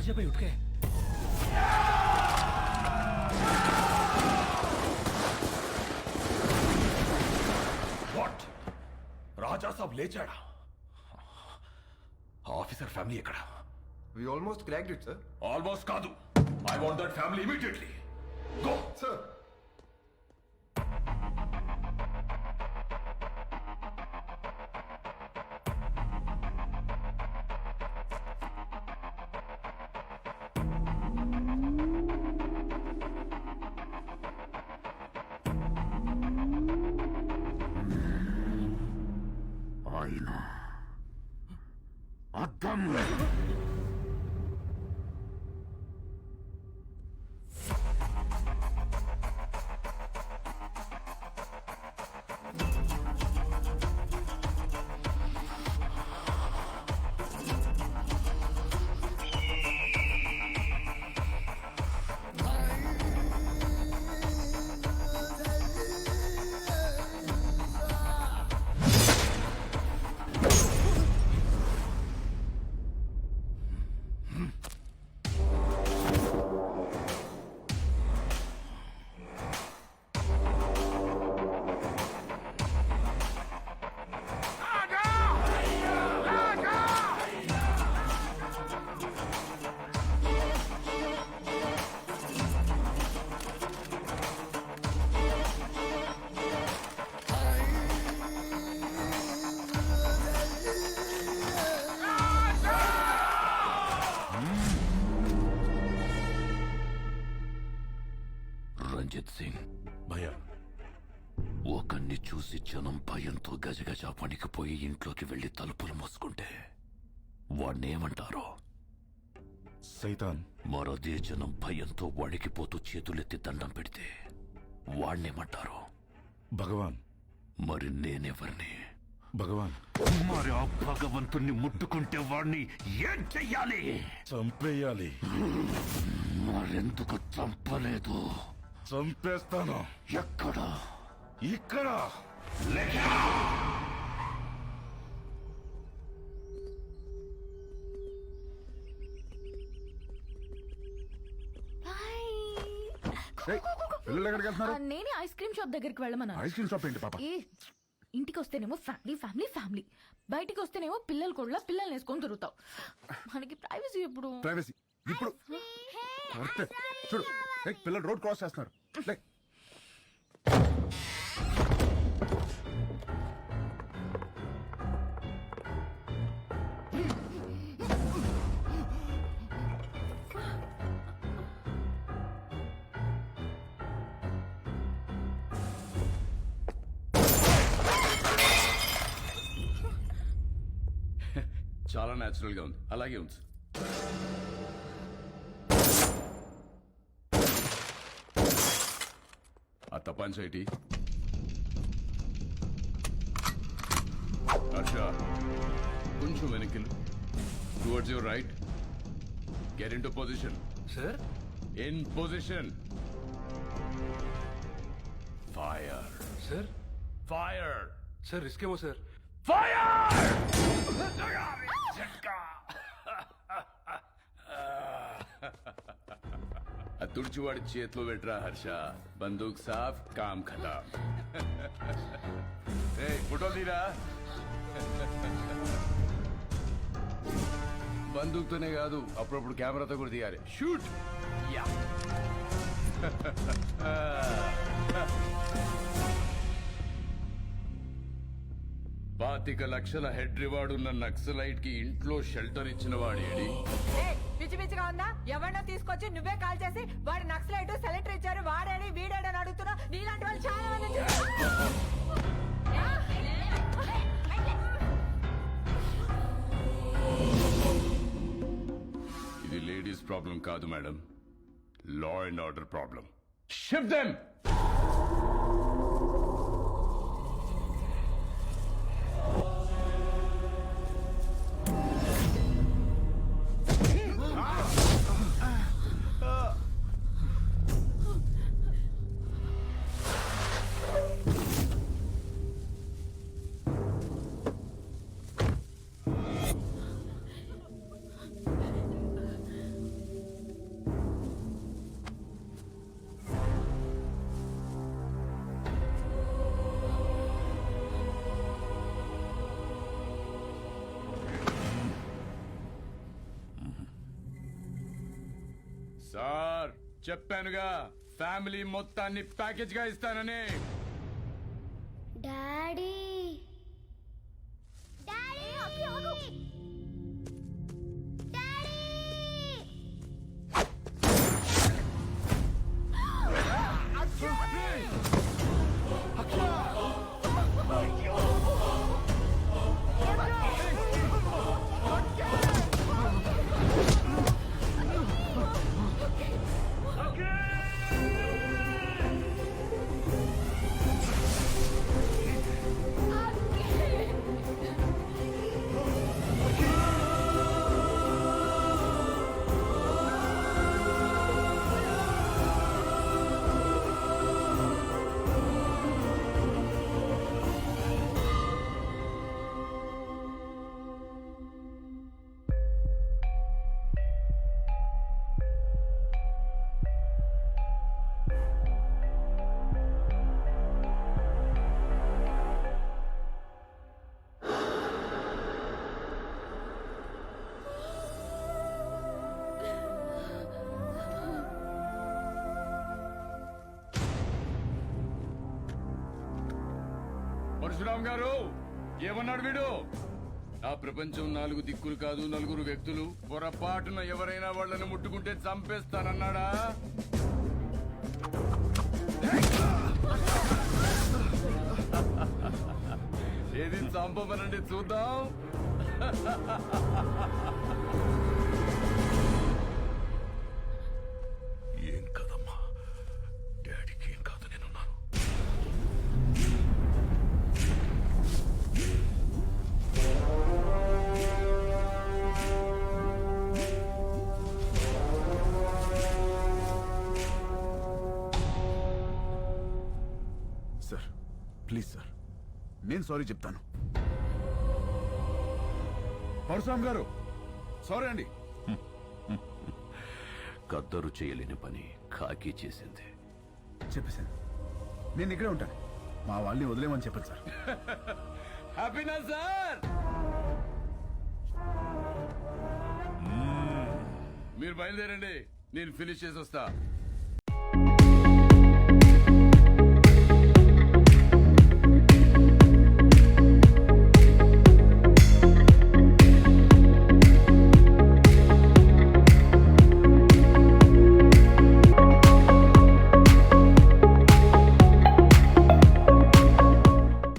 दरवाजे पे उठ गए। What? రాజా సాబ్ లేచాడా? ఆఫీసర్ ఫ్యామిలీ ఎక్కడ? We almost cracked it, sir. Almost కాదు. I want that family immediately. Go, Sir. ఆయన అద్దం రంజిత్ సింగ్ భయ్యా. ఒకరిని చూసి జనం భయంతో గజగజ వణికిపోయి ఇంట్లోకి వెళ్లి తలుపులు మూసుకుంటే వాణ్ణేమంటారో? సైతాన్. మరదే జనం భయంతో వణికిపోతూ చేతులెత్తి దండం పెడితే వాణ్ణేమంటారో? భగవాన్. మరి నేనెవరిని? భగవాన్. మరి ఆ భగవంతుణ్ణి ముట్టుకుంటే వాణ్ణి ఏం చెయ్యాలి? చంపేయాలి. మరెందుకు చంపలేదు? చంపేస్తాను. ఎక్కడ? ఇక్కడ. పిల్లలు ఎక్కడికి వెళ్తున్నారు? నేనే ఐస్ క్రీమ్ షాప్ దగ్గరికి వెళ్ళమన్నా. ఐస్ క్రీమ్ షాప్ ఏంటి పాప? ఇంటికి వస్తేనేమో ఫ్యామిలీ ఫ్యామిలీ ఫ్యామిలీ, బయటికి వస్తేనేమో పిల్లలు కూడా పిల్లల్ని వేసుకొని తిరుగుతావు. మనకి ప్రైవసీ ఎప్పుడు? ప్రైవసీ ఇప్పుడు కరెక్ట్. చూడు, పిల్లలు రోడ్ క్రాస్ చేస్తున్నారు. చాలా న్యాచురల్ గా ఉంది. అలాగే ఉంది. ఆ తపాంచేటి హర్ష, కొంచెం వెనక్కి towards your right. Get in to position. Sir in position. Fire. Sir fire. Sir इसके वो सर ఫైర్. ఆ తుడిచివాడి చేతిలో పెట్టరా హర్ష. బందూక్ సాఫ్, కామ్ ఖతాం. ఫోటో తీరా. బందూక్తోనే కాదు, అప్పుడప్పుడు కెమెరాతో కూడా తీయాలి. షూట్. యా. 25 లక్షల హెడ్ రివార్డ్ ఉన్న నక్సలైట్ కి ఇంట్లో షెల్టర్ ఇచ్చిన వాడేడి? పిచ్చి పిచ్చిగా ఉందా? ఎవరినో తీసుకొచ్చి నువ్వే కాల్ చేసి వాడు నక్సలైట్ సెలెక్టర్ ఇచ్చారు వాడేడి వీడేడని అడుగుతున్నా. నీలాంటి వాళ్ళు చాలా మంది. ఇది లేడీస్ ప్రాబ్లం కాదు madam, law and order problem. Shift them. Sir చెప్పానుగా ఫ్యామిలీ మొత్తాన్ని ప్యాకేజ్ గా ఇస్తానని. డాడీ పరశురామ్ గారు ఏమన్నాడు వీడు? ఆ ప్రపంచం 4 దిక్కులు కాదు 4 వ్యక్తులు, పొరపాటున ఎవరైనా వాళ్ళని ముట్టుకుంటే చంపేస్తానన్నాడా? ఏది చంపమనండి చూద్దాం. ఏం కదమ్మా, డాడీకి ఏం కాదు, నేనున్నాను. సార్ ప్లీజ్ సార్, నేను సారీ చెప్తాను. పరశురామ్ గారు సారీ అండి. కద్దరు చేయలేని పని కాకి చేసింది. చెప్పేశాను, నేను ఇక్కడే ఉంటాను. మా వాళ్ళని వదిలేమని చెప్పండి సార్. హ్యాపీనా సార్? మీరు బయలుదేరండి, నేను ఫినిష్ చేసి వస్తా.